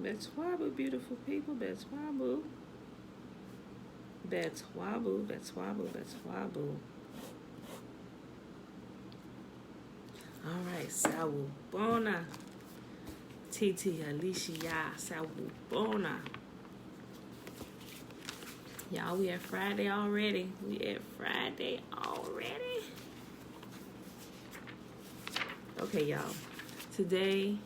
Betwabu, beautiful people. Betwabu. Betwabu, Betwabu, Betwabu. All right, Sawu Bona. Titi Alicia Sawu Bona. Y'all, we at Friday already. Okay, y'all. Today,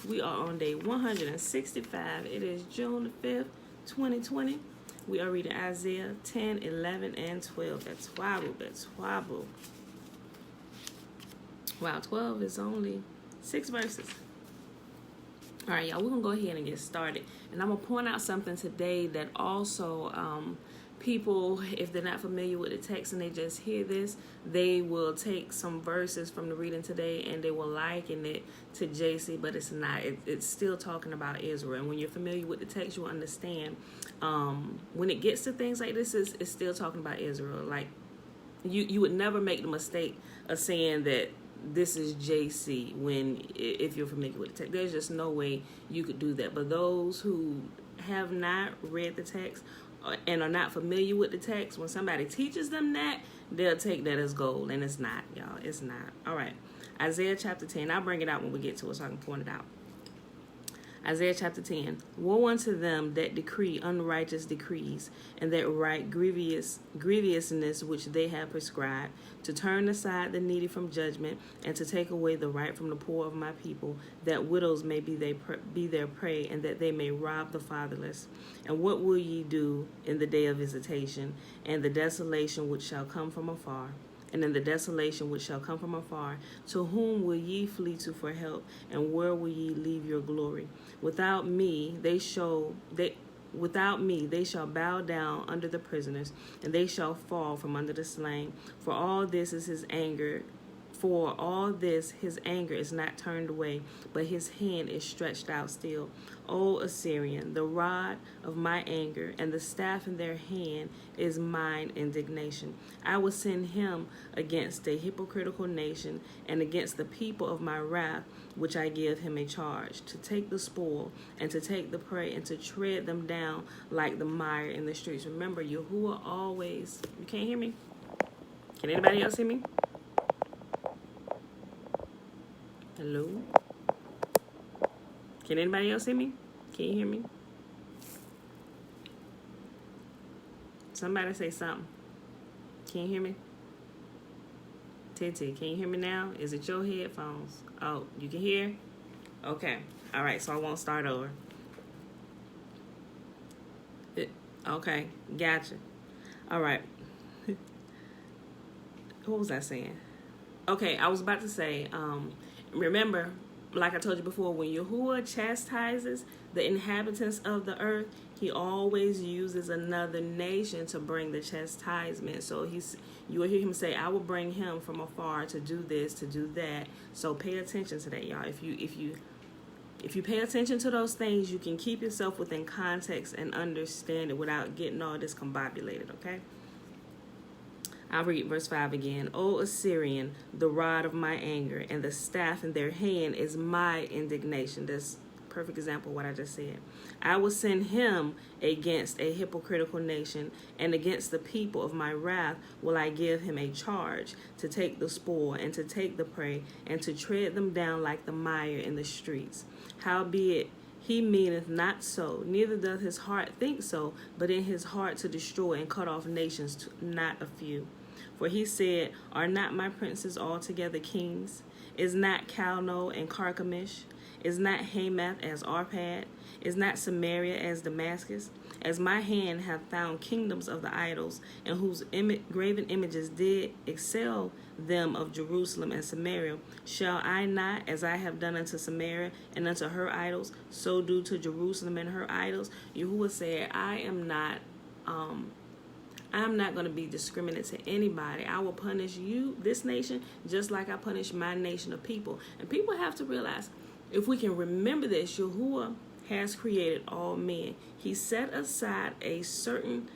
we are on day 165. It is June the 5th, 2020. We are reading Isaiah 10, 11, and 12. That's Wabu. Wow, 12 is only 6 verses. All right, y'all, we're going to go ahead and get started. And I'm going to point out something today that also people, if they're not familiar with the text and they just hear this, they will take some verses from the reading today and they will liken it to JC, but it's not. It's still talking about Israel. And when you're familiar with the text, you'll understand when it gets to things like this, it's still talking about Israel. Like, you would never make the mistake of saying that this is JC if you're familiar with the text. There's just no way you could do that. But those who have not read the text and are not familiar with the text, when somebody teaches them that, they'll take that as gold. And it's not, y'all. It's not. All right. Isaiah chapter 10. I'll bring it out when we get to it so I can point it out. Isaiah chapter 10. Woe unto them that decree unrighteous decrees, and that write grievousness which they have prescribed, to turn aside the needy from judgment, and to take away the right from the poor of my people, that widows may be their prey, and that they may rob the fatherless. And what will ye do in the day of visitation, and the desolation which shall come from afar? And in the desolation which shall come from afar, to whom will ye flee to for help, and where will ye leave your glory? Without me they shall bow down under the prisoners, and they shall fall from under the slain. For all this his anger is not turned away, but his hand is stretched out still. O Assyrian, the rod of my anger and the staff in their hand is mine indignation. I will send him against a hypocritical nation and against the people of my wrath, which I give him a charge, to take the spoil and to take the prey and to tread them down like the mire in the streets. Remember, Yahuwah always... You can't hear me? Can anybody else hear me? Hello? Can anybody else hear me? Can you hear me? Somebody say something. Can you hear me? Titi, can you hear me now? Is it your headphones? Oh, you can hear? Okay. All right, so I won't start over. Okay, gotcha. All right. What was I saying? Okay, I was about to say, remember, like I told you before, when Yahuwah chastises the inhabitants of the earth, he always uses another nation to bring the chastisement. So you will hear him say, I will bring him from afar to do this, to do that. So pay attention to that, y'all. If you pay attention to those things, you can keep yourself within context and understand it without getting all discombobulated, okay? I'll read verse 5 again. O Assyrian, the rod of my anger, and the staff in their hand is my indignation. That's a perfect example of what I just said. I will send him against a hypocritical nation, and against the people of my wrath will I give him a charge, to take the spoil, and to take the prey, and to tread them down like the mire in the streets. Howbeit, he meaneth not so, neither doth his heart think so, but in his heart to destroy and cut off nations, not a few. For he said, are not my princes altogether kings? Is not Calno and Carchemish? Is not Hamath as Arpad? Is not Samaria as Damascus? As my hand hath found kingdoms of the idols, and whose graven images did excel them of Jerusalem and Samaria, shall I not, as I have done unto Samaria and unto her idols, so do to Jerusalem and her idols? Yahuwah said, I am not going to be discriminate to anybody. I will punish you, this nation, just like I punish my nation of people. And people have to realize, if we can remember this, Yahuwah has created all men. He set aside a certain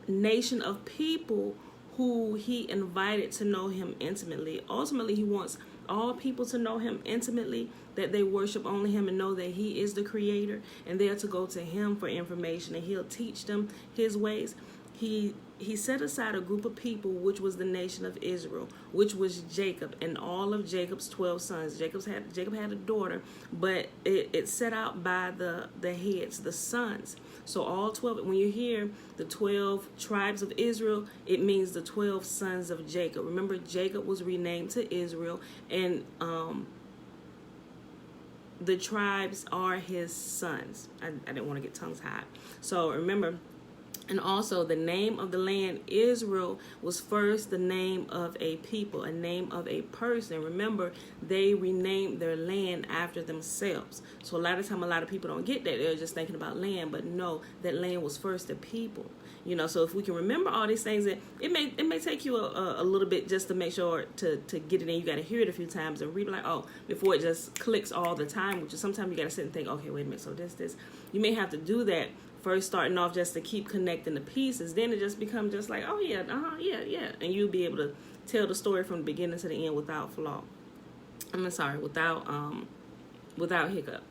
nation of people who he invited to know him intimately. Ultimately, he wants all people to know him intimately, that they worship only him and know that he is the creator, and they are to go to him for information, and he'll teach them his ways. He set aside a group of people, which was the nation of Israel, which was Jacob and all of Jacob's 12 sons. Jacob had a daughter, but it's set out by the heads, the sons. So all 12, when you hear the 12 tribes of Israel, it means the 12 sons of Jacob. Remember, Jacob was renamed to Israel, and the tribes are his sons. I didn't want to get tongue tied. So remember, and also the name of the land, Israel, was first the name of a people, a name of a person. Remember, they renamed their land after themselves. So a lot of time, a lot of people don't get that. They're just thinking about land, but no, that land was first the people. You know, so if we can remember all these things, it may take you a little bit just to make sure to get it in. You got to hear it a few times and read it, like, oh, before it just clicks all the time, which is sometimes you got to sit and think, okay, wait a minute, so this. You may have to do that first, starting off, just to keep connecting the pieces. Then it just becomes just like, oh yeah, yeah, and you'll be able to tell the story from the beginning to the end without flaw. Without hiccup.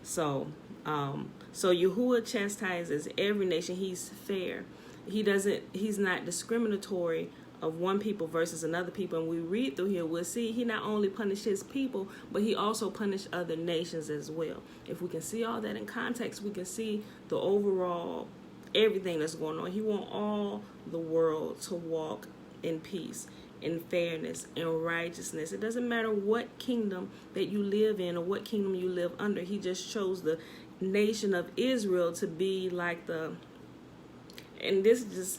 So Yahuwah chastises every nation. He's fair. He's not discriminatory of one people versus another people. And we read through here, we'll see he not only punished his people, but he also punished other nations as well. If we can see all that in context, we can see the overall everything that's going on. He wants all the world to walk in peace, in fairness, in righteousness. It doesn't matter what kingdom that you live in or what kingdom you live under. He just chose the nation of Israel to be like this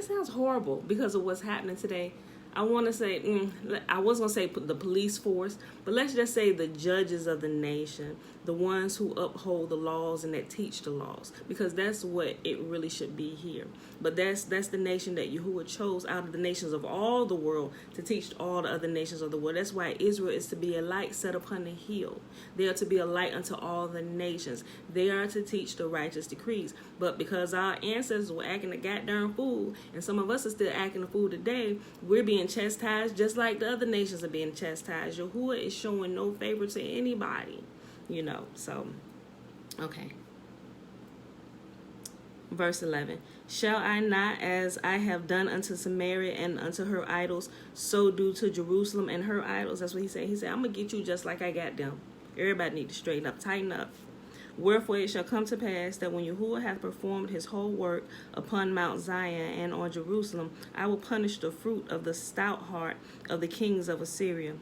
sounds horrible because of what's happening today. I want to say, I was going to say the police force, but let's just say the judges of the nation, the ones who uphold the laws and that teach the laws, because that's what it really should be here. But that's the nation that Yahuwah chose out of the nations of all the world to teach all the other nations of the world. That's why Israel is to be a light set upon a hill. They are to be a light unto all the nations. They are to teach the righteous decrees. But because our ancestors were acting a goddamn fool, and some of us are still acting a fool today, we're being chastised just like the other nations are being chastised. Yahuwah is showing no favor to anybody, you know. So, okay. Verse 11. Shall I not, as I have done unto Samaria and unto her idols, so do to Jerusalem and her idols? That's what he said. He said, I'm going to get you just like I got them. Everybody need to straighten up, tighten up. Wherefore it shall come to pass that when Yahuwah hath performed his whole work upon Mount Zion and on Jerusalem, I will punish the fruit of the stout heart of the kings of Assyria,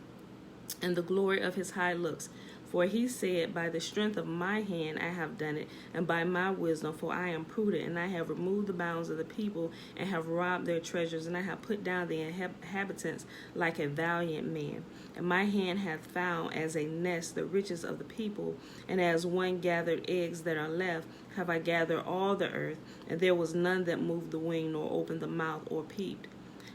and the glory of his high looks. For he said, by the strength of my hand I have done it, and by my wisdom, for I am prudent, and I have removed the bounds of the people, and have robbed their treasures, and I have put down the inhabitants like a valiant man. And my hand hath found as a nest the riches of the people, and as one gathered eggs that are left, have I gathered all the earth, and there was none that moved the wing, nor opened the mouth, or peeped.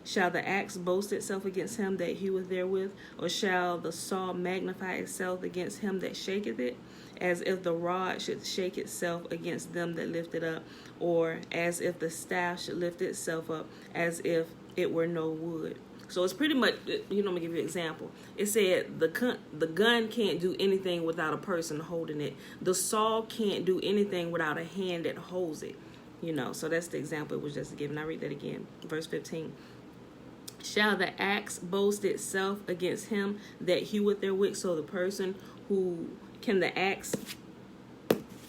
Shall the axe boast itself against him that heweth therewith? Or shall the saw magnify itself against him that shaketh it? As if the rod should shake itself against them that lift it up, or as if the staff should lift itself up, as if it were no wood. So it's pretty much, let me give you an example. It said the gun can't do anything without a person holding it. The saw can't do anything without a hand that holds it. So that's the example it was just given. I read that again. Verse 15. Shall the axe boast itself against him that heweth therewith? So the person who, can the axe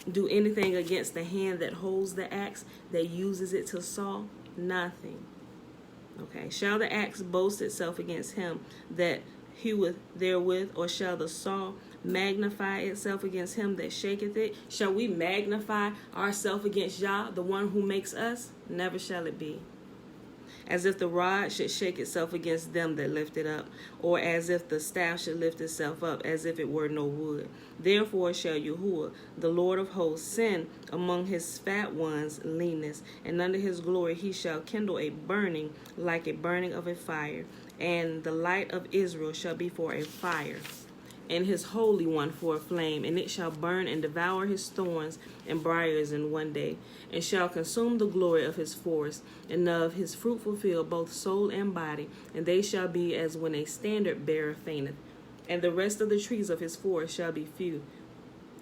do anything against the hand that holds the axe, that uses it to saw? Nothing. Okay. Shall the axe boast itself against him that heweth therewith? Or shall the saw magnify itself against him that shaketh it? Shall we magnify ourselves against Yah, the one who makes us? Never shall it be. As if the rod should shake itself against them that lift it up, or as if the staff should lift itself up, as if it were no wood. Therefore shall Yahuwah, the Lord of hosts, send among his fat ones leanness, and under his glory he shall kindle a burning like a burning of a fire, and the light of Israel shall be for a fire. and his holy one for a flame, and it shall burn and devour his thorns and briars in one day, and shall consume the glory of his forest, and of his fruitful field, both soul and body, and they shall be as when a standard bearer fainteth. And the rest of the trees of his forest shall be few,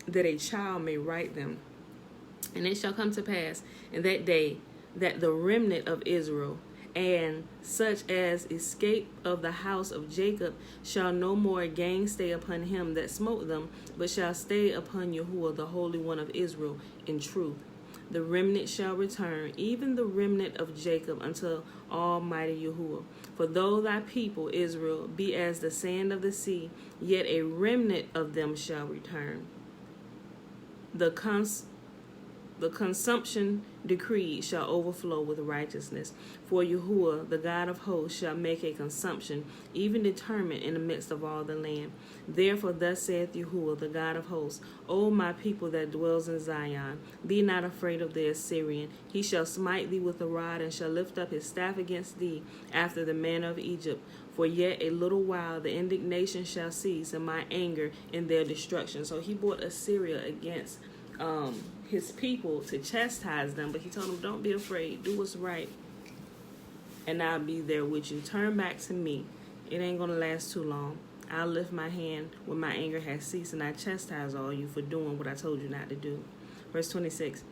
that a child may write them. And it shall come to pass in that day that the remnant of Israel, and such as escape of the house of Jacob, shall no more gainstay upon him that smote them, but shall stay upon Yahuwah, the Holy One of Israel, in truth. The remnant shall return, even the remnant of Jacob, unto Almighty Yahuwah. For though thy people, Israel, be as the sand of the sea, yet a remnant of them shall return. The consumption decreed shall overflow with righteousness. For Yahuwah, the God of hosts, shall make a consumption, even determined in the midst of all the land. Therefore thus saith Yahuwah, the God of hosts, O my people that dwells in Zion, be not afraid of the Assyrian. He shall smite thee with a rod, and shall lift up his staff against thee, after the manner of Egypt. For yet a little while the indignation shall cease, and my anger in their destruction. So he brought Assyria against his people to chastise them, but he told them, don't be afraid, do what's right, and I'll be there with you. Turn back to me. It ain't gonna last too long. I'll lift my hand when my anger has ceased, and I chastise all you for doing what I told you not to do. Verse 26.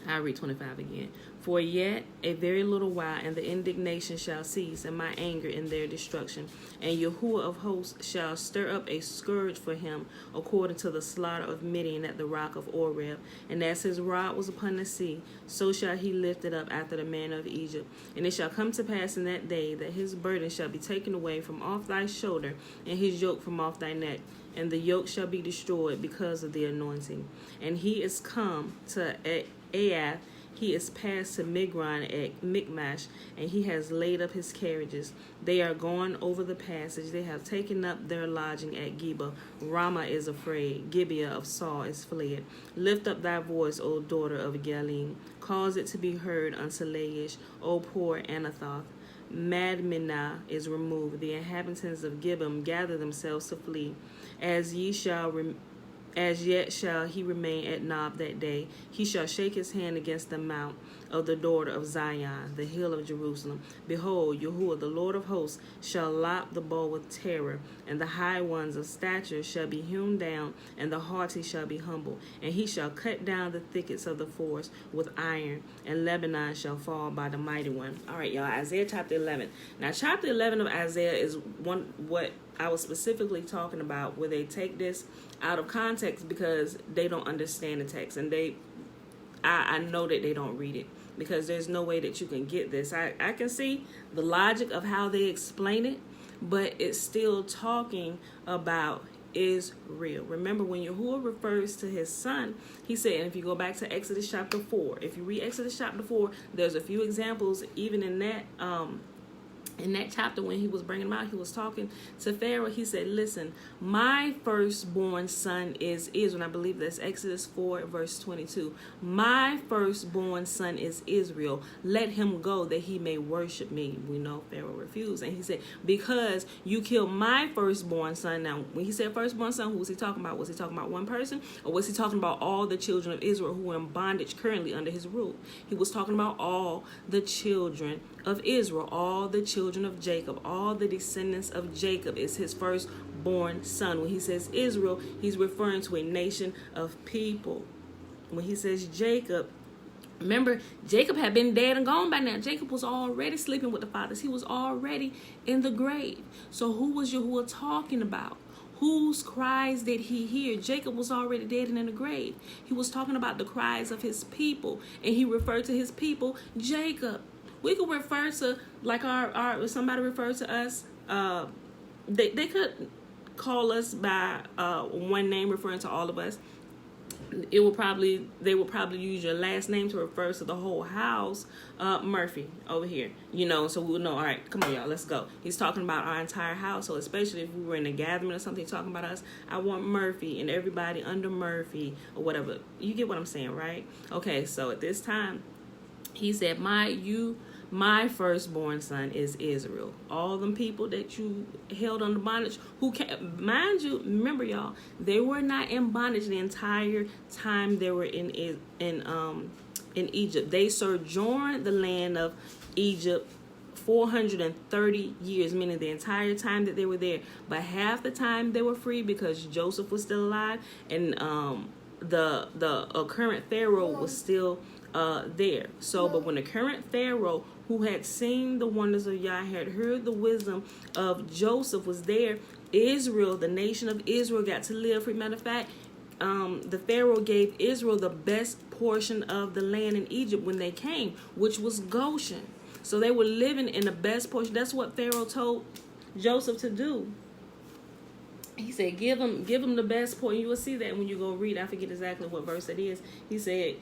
I'll read 25 again. For yet a very little while, and the indignation shall cease, and my anger in their destruction. And Yahuwah of hosts shall stir up a scourge for him, according to the slaughter of Midian at the rock of Oreb. And as his rod was upon the sea, so shall he lift it up after the manner of Egypt. And it shall come to pass in that day that his burden shall be taken away from off thy shoulder, and his yoke from off thy neck. And the yoke shall be destroyed because of the anointing. And he is come to Aiath, he is passed to Migron at Michmash, and he has laid up his carriages. They are gone over the passage. They have taken up their lodging at Geba. Ramah is afraid. Gibeah of Saul is fled. Lift up thy voice, O daughter of Galim. Cause it to be heard unto Laish, O poor Anathoth. Madmenah is removed. The inhabitants of Gibeon gather themselves to flee. As yet shall he remain at Nob that day. He shall shake his hand against the mount of the daughter of Zion, the hill of Jerusalem. Behold, Yahuwah, the Lord of hosts, shall lop the bow with terror, and the high ones of stature shall be hewn down, and the haughty shall be humble. And he shall cut down the thickets of the forest with iron, and Lebanon shall fall by the mighty one. All right, y'all, Isaiah chapter 11. Now, chapter 11 of Isaiah is what I was specifically talking about, where they take this out of context because they don't understand the text, and I know that they don't read it, because there's no way that you can get this. I can see the logic of how they explain it, but it's still talking about Israel. Remember, when Yahuwah refers to his son, he said, and if you go back to Exodus chapter 4, if you read Exodus chapter 4, there's a few examples even in that chapter when he was bringing them out. He was talking to Pharaoh. He said, listen, my firstborn son is Israel. And I believe that's Exodus 4 verse 22. My firstborn son is Israel. Let him go that he may worship me. We know Pharaoh refused. And he said, because you killed my firstborn son. Now, when he said firstborn son, who was he talking about? Was he talking about one person? Or was he talking about all the children of Israel who were in bondage currently under his rule? He was talking about all the children of Israel, all the children of Jacob, all the descendants of Jacob is his firstborn son. When he says Israel, he's referring to a nation of people. When he says Jacob, remember, Jacob had been dead and gone by now. Jacob was already sleeping with the fathers. He was already in the grave. So who was Yahuwah talking about? Whose cries did he hear? Jacob was already dead and in the grave. He was talking about the cries of his people, and he referred to his people Jacob. We could refer to, like our if somebody referred to us, they could call us by one name referring to all of us. They would probably use your last name to refer to the whole house. Murphy over here, so we would know. All right, come on, y'all, let's go. He's talking about our entire household, especially if we were in a gathering or something talking about us. I want Murphy and everybody under Murphy or whatever. You get what I'm saying, right? Okay, so at this time, he said, My firstborn son is Israel. All them people that you held under bondage, who can, mind you, remember y'all, they were not in bondage the entire time they were in Egypt. They sojourned the land of Egypt 430 years, meaning the entire time that they were there. But half the time they were free because Joseph was still alive, and the current Pharaoh was still there. So, but when the current Pharaoh, who had seen the wonders of Yah, had heard the wisdom of Joseph, was there, Israel, the nation of Israel, got to live free. Matter of fact, the Pharaoh gave Israel the best portion of the land in Egypt when they came, which was Goshen. So they were living in the best portion. That's what Pharaoh told Joseph to do. He said, give them the best portion. You will see that when you go read. I forget exactly what verse it is. He said,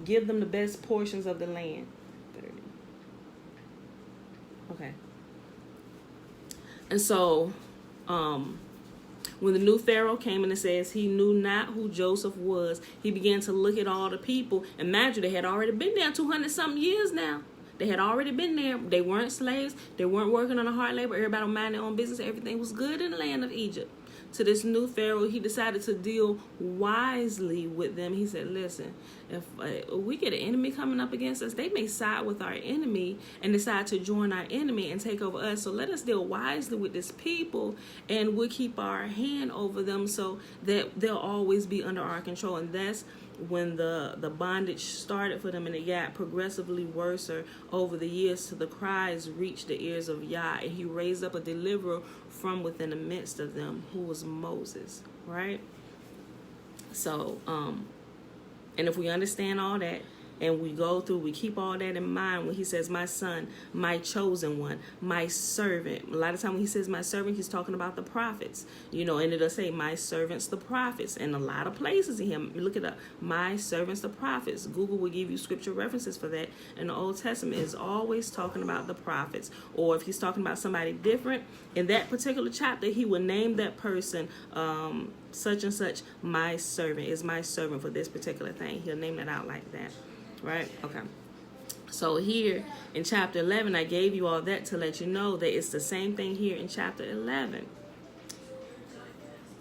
give them the best portions of the land. 30. Okay. And so, when the new Pharaoh came and it says he knew not who Joseph was, he began to look at all the people. Imagine, they had already been there 200-something years now. They had already been there. They weren't slaves. They weren't working on a hard labor. Everybody would mind their own business. Everything was good in the land of Egypt. To this new Pharaoh, he decided to deal wisely with them. He said, listen, if we get an enemy coming up against us, they may side with our enemy and decide to join our enemy and take over us. So let us deal wisely with this people, and we'll keep our hand over them so that they'll always be under our control. And that's when the bondage started for them, and it got progressively worse over the years till the cries reached the ears of Yah, and he raised up a deliverer from within the midst of them, who was Moses, right? So, and if we understand all that, and we keep all that in mind when he says, my son, my chosen one, my servant. A lot of time when he says my servant, he's talking about the prophets, and it'll say my servants, the prophets. And a lot of places in him, look it up, my servants, the prophets. Google will give you scripture references for that. And the Old Testament is always talking about the prophets. Or if he's talking about somebody different, in that particular chapter, he will name that person, such and such, my servant, is my servant for this particular thing. He'll name it out like that. Right? Okay. So here in chapter 11, I gave you all that to let you know that it's the same thing here in chapter 11.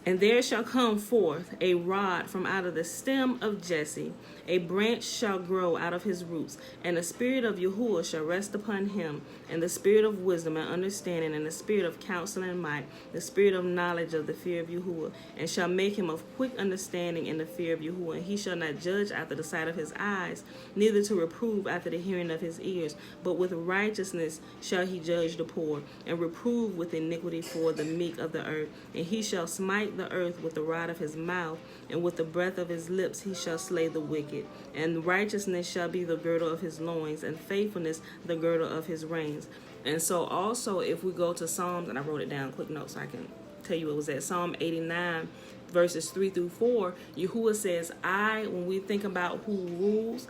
And there shall come forth a rod from out of the stem of Jesse, a branch shall grow out of his roots, and the spirit of Yahuwah shall rest upon him, and the spirit of wisdom and understanding, and the spirit of counsel and might, the spirit of knowledge of the fear of Yahuwah, and shall make him of quick understanding in the fear of Yahuwah. And he shall not judge after the sight of his eyes, neither to reprove after the hearing of his ears, but with righteousness shall he judge the poor, and reprove with iniquity for the meek of the earth. And he shall smite the earth with the rod of his mouth, and with the breath of his lips he shall slay the wicked. And righteousness shall be the girdle of his loins, and faithfulness the girdle of his reins. And so also, if we go to Psalms, and I wrote it down, quick note so I can tell you it was at Psalm 89, verses 3 through 4, Yahuwah says, when we think about who rules,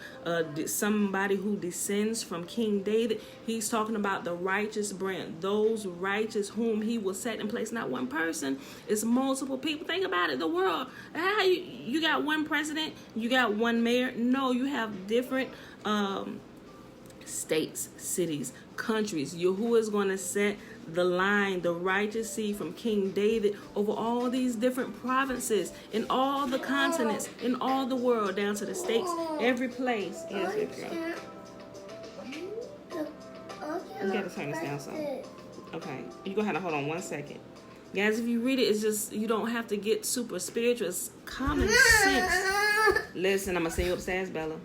somebody who descends from King David, he's talking about the righteous branch, those righteous whom he will set in place. Not one person, it's multiple people. Think about it, the world. How you got one president, you got one mayor? No, you have different states, cities, countries. Yahuwah is going to set the line, the righteous seed from King David over all these different provinces in all the continents, in all the world, down to the states, every place. Yes, you gotta turn this down some. Okay, you're gonna have to hold on 1 second. Guys, if you read it, it's just, you don't have to get super spiritual. It's common sense. Listen, I'm gonna send you upstairs, Bella.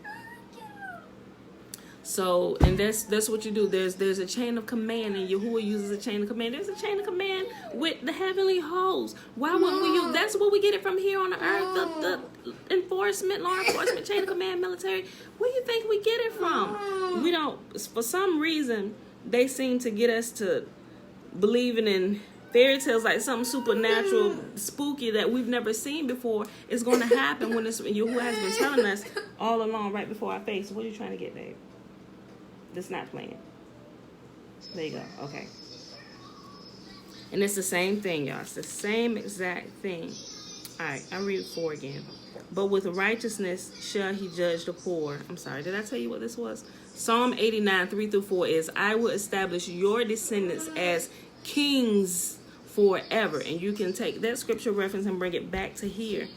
So, and that's what you do. There's a chain of command, and Yahuwah uses a chain of command. There's a chain of command with the heavenly hosts. Why wouldn't we use? That's where we get it from here on the earth. The enforcement, law enforcement, chain of command, military. Where do you think we get it from? We don't. For some reason, they seem to get us to believing in fairy tales, like something supernatural, spooky that we've never seen before is going to happen when Yahuwah has been telling us all along, right before our face. What are you trying to get, babe? That's not playing. There you go. Okay. And it's the same thing, y'all. It's the same exact thing. All right, I'll read 4 again. But with righteousness shall he judge the poor. I'm sorry, did I tell you what this was? Psalm 89, 3-4 is, I will establish your descendants as kings forever. And you can take that scripture reference and bring it back to here.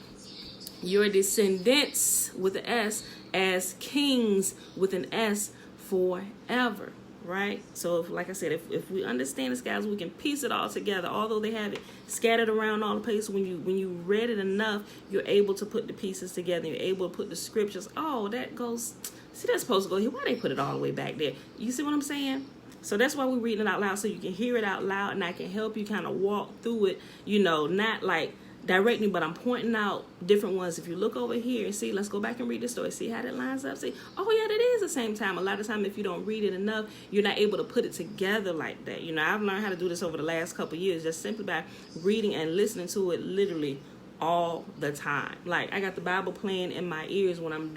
Your descendants with an S as kings with an S forever. Right? So if, like I said, if we understand this, guys, we can piece it all together. Although they have it scattered around all the places, when you read it enough, you're able to put the pieces together. You're able to put the scriptures. Oh, that goes. See, that's supposed to go here. Why they put it all the way back there? You see what I'm saying? So that's why we're reading it out loud, so you can hear it out loud, and I can help you kind of walk through it. You know, not like directly, but I'm pointing out different ones. If you look over here and see, let's go back and read the story. See how that lines up? See, oh yeah, that is the same time. A lot of time, if you don't read it enough, you're not able to put it together like that. You know, I've learned how to do this over the last couple of years, just simply by reading and listening to it literally all the time. Like, I got the Bible playing in my ears when I'm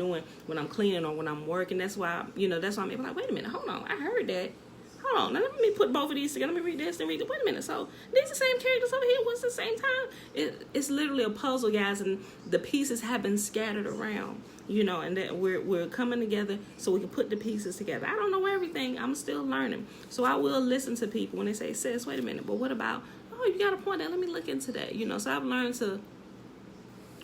cleaning or when I'm working. That's why, that's why I'm able to, like, wait a minute, hold on, I heard that. Hold on, now let me put both of these together. Let me read this and read it. Wait a minute. So these are the same characters over here. What's the same time? It's literally a puzzle, guys, and the pieces have been scattered around. And that we're coming together so we can put the pieces together. I don't know everything. I'm still learning. So I will listen to people when they say, sis, wait a minute, but what about, oh, you got a point there. Let me look into that. So I've learned to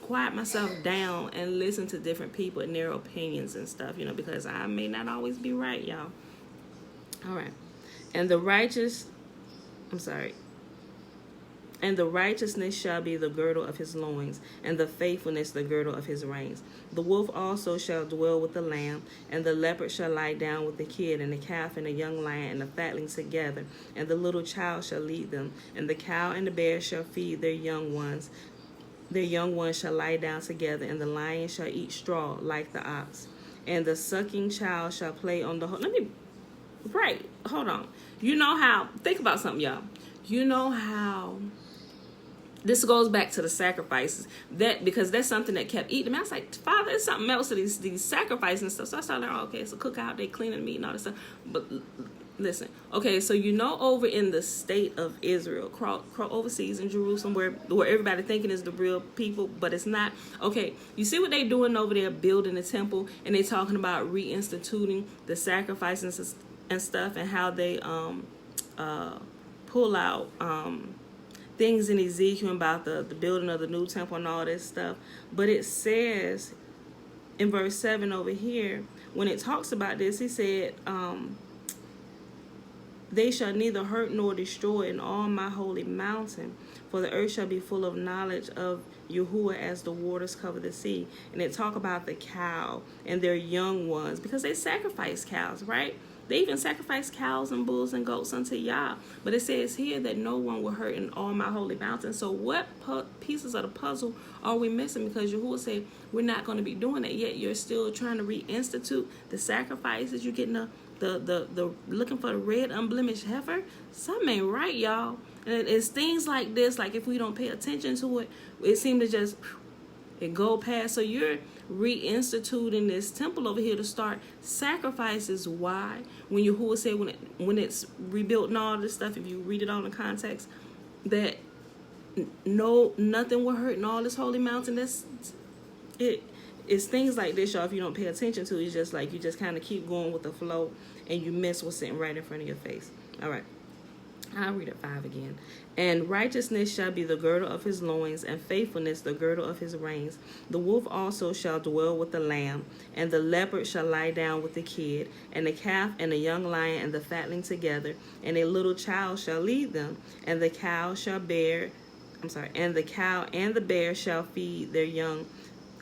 quiet myself down and listen to different people and their opinions and stuff, because I may not always be right, y'all. All right. And the righteousness shall be the girdle of his loins, and the faithfulness the girdle of his reins. The wolf also shall dwell with the lamb, and the leopard shall lie down with the kid, and the calf and the young lion and the fatling together, and the little child shall lead them, and the cow and the bear shall feed their young ones. Their young ones shall lie down together, and the lion shall eat straw like the ox, and the sucking child shall play on the Right, hold on. Think about something, y'all. How this goes back to the sacrifices, because that's something that kept eating them. I was like, Father, there's something else to these sacrifices and stuff. So I started, okay, it's a cookout, they cleaning meat and all this stuff. But listen, okay, so over in the state of Israel, overseas in Jerusalem, where everybody thinking is the real people, but it's not. Okay, you see what they doing over there, building the temple, and they talking about reinstituting the sacrifices and stuff, and how they pull out things in Ezekiel about the building of the new temple and all this stuff. But it says in verse 7 over here, when it talks about this, he said, they shall neither hurt nor destroy in all my holy mountain, for the earth shall be full of knowledge of Yahuwah as the waters cover the sea. And it talk about the cow and their young ones, because they sacrifice cows, right? They even sacrifice cows and bulls and goats unto Yah. But it says here that no one will hurt in all my holy mountain. So what pieces of the puzzle are we missing? Because Yahuwah said we're not going to be doing that, yet you're still trying to reinstitute the sacrifices. You're getting the looking for the red unblemished heifer. Something ain't right, y'all. And it's things like this, like if we don't pay attention to it, it seems to just it go past. So you're reinstituting this temple over here to start sacrifices. Why? When Yahuwah said when it's rebuilt and all this stuff, if you read it all in context, that nothing will hurt in all this holy mountain. It's things like this, y'all. If you don't pay attention to it, it's just like you just kind of keep going with the flow and you miss what's sitting right in front of your face. All right. I'll read it 5 again. And righteousness shall be the girdle of his loins, and faithfulness the girdle of his reins. The wolf also shall dwell with the lamb, and the leopard shall lie down with the kid, and the calf and the young lion and the fatling together, and a little child shall lead them, and the cow and the bear shall feed their young.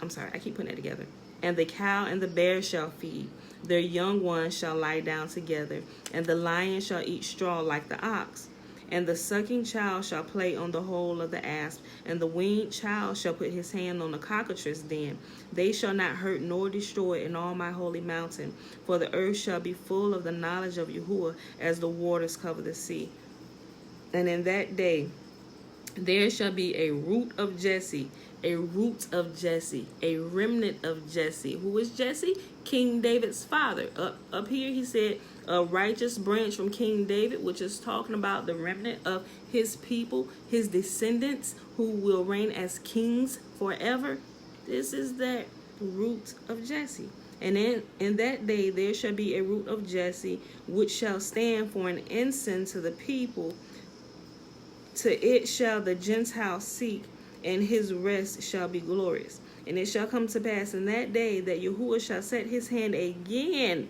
I keep putting that together. And the cow and the bear shall feed. Their young ones shall lie down together, and the lion shall eat straw like the ox. And the sucking child shall play on the hole of the asp, and the weaned child shall put his hand on the cockatrice den. They shall not hurt nor destroy in all my holy mountain, for the earth shall be full of the knowledge of Yahuwah as the waters cover the sea. And in that day there shall be a root of Jesse, a remnant of Jesse. Who is Jesse? King David's father. Up here he said a righteous branch from King David, which is talking about the remnant of his people, his descendants, who will reign as kings forever. This is that root of Jesse. And in that day there shall be a root of Jesse, which shall stand for an ensign to the people. To it shall the Gentiles seek, and his rest shall be glorious. And it shall come to pass in that day that Yahuwah shall set his hand again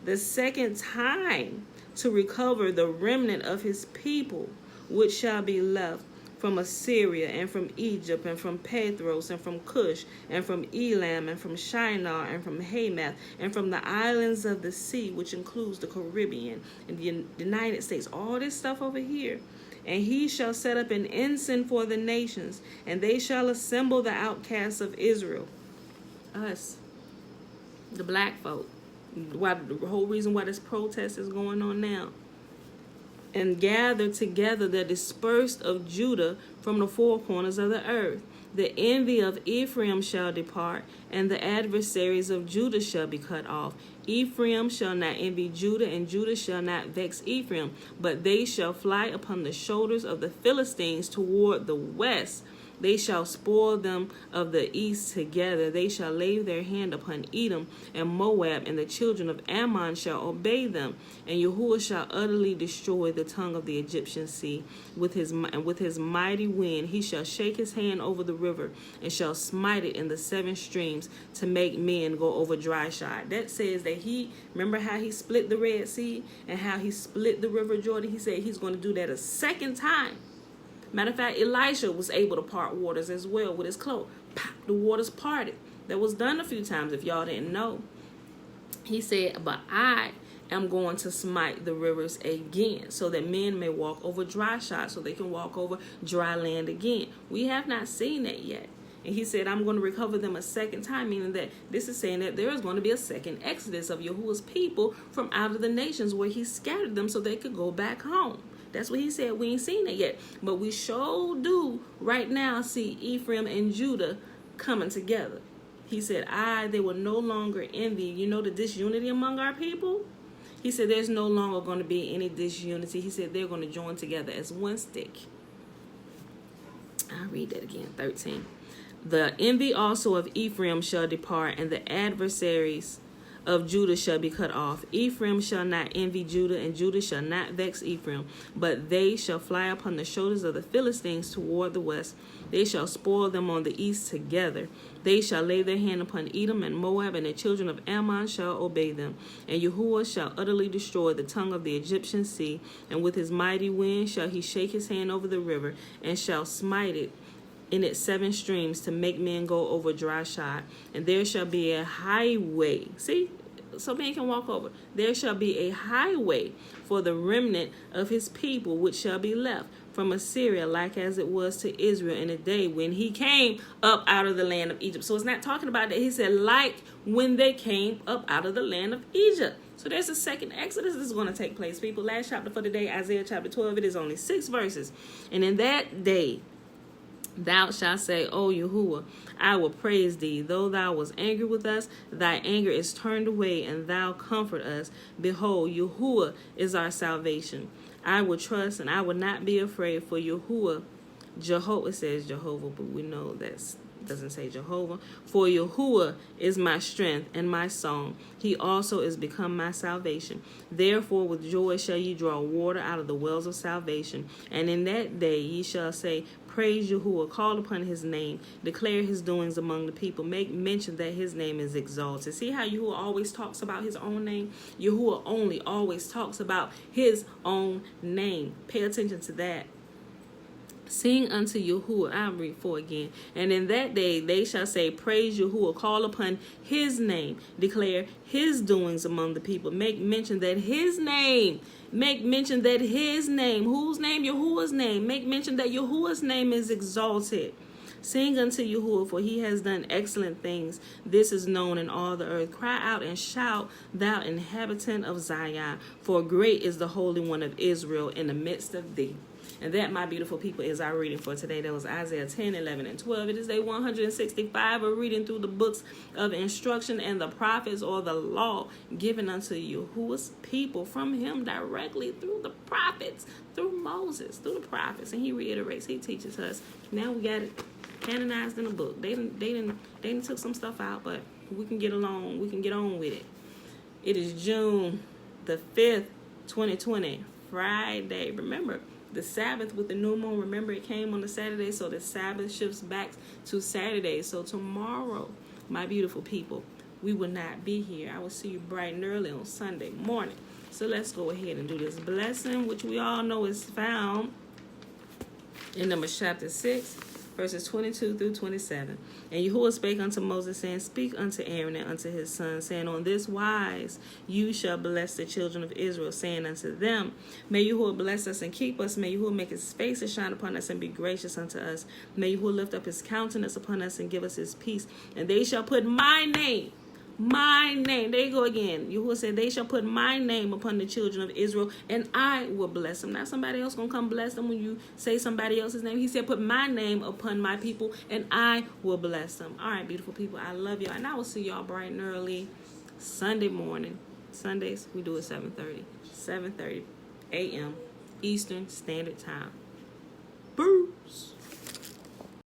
the second time to recover the remnant of his people, which shall be left from Assyria, and from Egypt, and from Pathros, and from Cush, and from Elam, and from Shinar, and from Hamath, and from the islands of the sea, which includes the Caribbean and the United States, all this stuff over here. And he shall set up an ensign for the nations, and they shall assemble the outcasts of Israel, us, the black folk. Why, the whole reason why this protest is going on now. And gather together the dispersed of Judah from the four corners of the earth. The envy of Ephraim shall depart, and the adversaries of Judah shall be cut off. Ephraim shall not envy Judah, and Judah shall not vex Ephraim, but they shall fly upon the shoulders of the Philistines toward the west. They shall spoil them of the east together. They shall lay their hand upon Edom and Moab, and the children of Ammon shall obey them. And Yahuwah shall utterly destroy the tongue of the Egyptian sea with his mighty wind. He shall shake his hand over the river, and shall smite it in the seven streams, to make men go over dry shod. That says that remember how he split the Red Sea and how he split the river Jordan? He said he's going to do that a second time. Matter of fact, Elisha was able to part waters as well with his cloak. Pop, the waters parted. That was done a few times if y'all didn't know. He said, but I am going to smite the rivers again, so that men may walk over dry shod, so they can walk over dry land again. We have not seen that yet. And he said, I'm going to recover them a second time, meaning that this is saying that there is going to be a second exodus of Yahuwah's people from out of the nations where he scattered them so they could go back home. That's what he said. We ain't seen it yet. But we sure do right now see Ephraim and Judah coming together. He said, they will no longer envy. You know the disunity among our people? He said there's no longer going to be any disunity. He said they're going to join together as one stick. I'll read that again. 13. The envy also of Ephraim shall depart, and the adversaries of Judah shall be cut off. Ephraim shall not envy Judah, and Judah shall not vex Ephraim, but they shall fly upon the shoulders of the Philistines toward the west. They shall spoil them on the east together. They shall lay their hand upon Edom and Moab, and the children of Ammon shall obey them. And Yahuwah shall utterly destroy the tongue of the Egyptian sea, and with his mighty wind shall he shake his hand over the river, and shall smite it in its seven streams, to make men go over dry shod. And there shall be a highway. See? So men can walk over. There shall be a highway for the remnant of his people, which shall be left from Assyria, like as it was to Israel in the day when he came up out of the land of Egypt. So it's not talking about that. He said, like when they came up out of the land of Egypt. So there's a second exodus that's going to take place, people. Last chapter for today, Isaiah chapter 12. It is only 6 verses. And in that day, thou shalt say, O Yahuwah, I will praise thee. Though thou was angry with us, thy anger is turned away, and thou comfort us. Behold, Yahuwah is our salvation. I will trust, and I will not be afraid, for Yahuwah, Jehovah, says Jehovah, but we know that doesn't say Jehovah. For Yahuwah is my strength and my song. He also is become my salvation. Therefore with joy shall ye draw water out of the wells of salvation. And in that day ye shall say, praise Yahuwah, call upon his name, declare his doings among the people, make mention that his name is exalted. See how Yahuwah always talks about his own name? Yahuwah only always talks about his own name. Pay attention to that. Sing unto Yahuwah. I'll read 4 again. And in that day they shall say, praise Yahuwah, call upon his name, declare his doings among the people, make mention that his name, whose name? Yahuwah's name. Make mention that Yahuwah's name is exalted. Sing unto Yahuwah, for he has done excellent things. This is known in all the earth. Cry out and shout, thou inhabitant of Zion, for great is the Holy One of Israel in the midst of thee. And that, my beautiful people, is our reading for today. That was Isaiah 10, 11, and 12. It is day 165 of reading through the books of instruction and the prophets, or the law given unto Yahuwah's people from him directly through the prophets, through Moses, through the prophets. And he reiterates, he teaches us. Now we got it canonized in the book. They didn't took some stuff out, but we can get along. We can get on with it. It is June the 5th, 2020, Friday. Remember, the Sabbath with the new moon, remember it came on the Saturday, so the Sabbath shifts back to Saturday. So tomorrow, my beautiful people, we will not be here. I will see you bright and early on Sunday morning. So let's go ahead and do this blessing, which we all know is found in Numbers chapter 6, verses 22 through 27. And Yahuwah spake unto Moses, saying, Speak unto Aaron and unto his sons, saying, On this wise you shall bless the children of Israel, saying unto them, May Yahuwah bless us and keep us. May Yahuwah make his face to shine upon us and be gracious unto us. May Yahuwah lift up his countenance upon us and give us his peace. And they shall put my name, there you go again. Yahuwah said, they shall put my name upon the children of Israel, and I will bless them. Not somebody else gonna come bless them when you say somebody else's name. He said, put my name upon my people, and I will bless them. All right, beautiful people, I love y'all, and I will see y'all bright and early Sunday morning. Sundays, we do it 7:30 a.m. Eastern Standard Time. Bruce.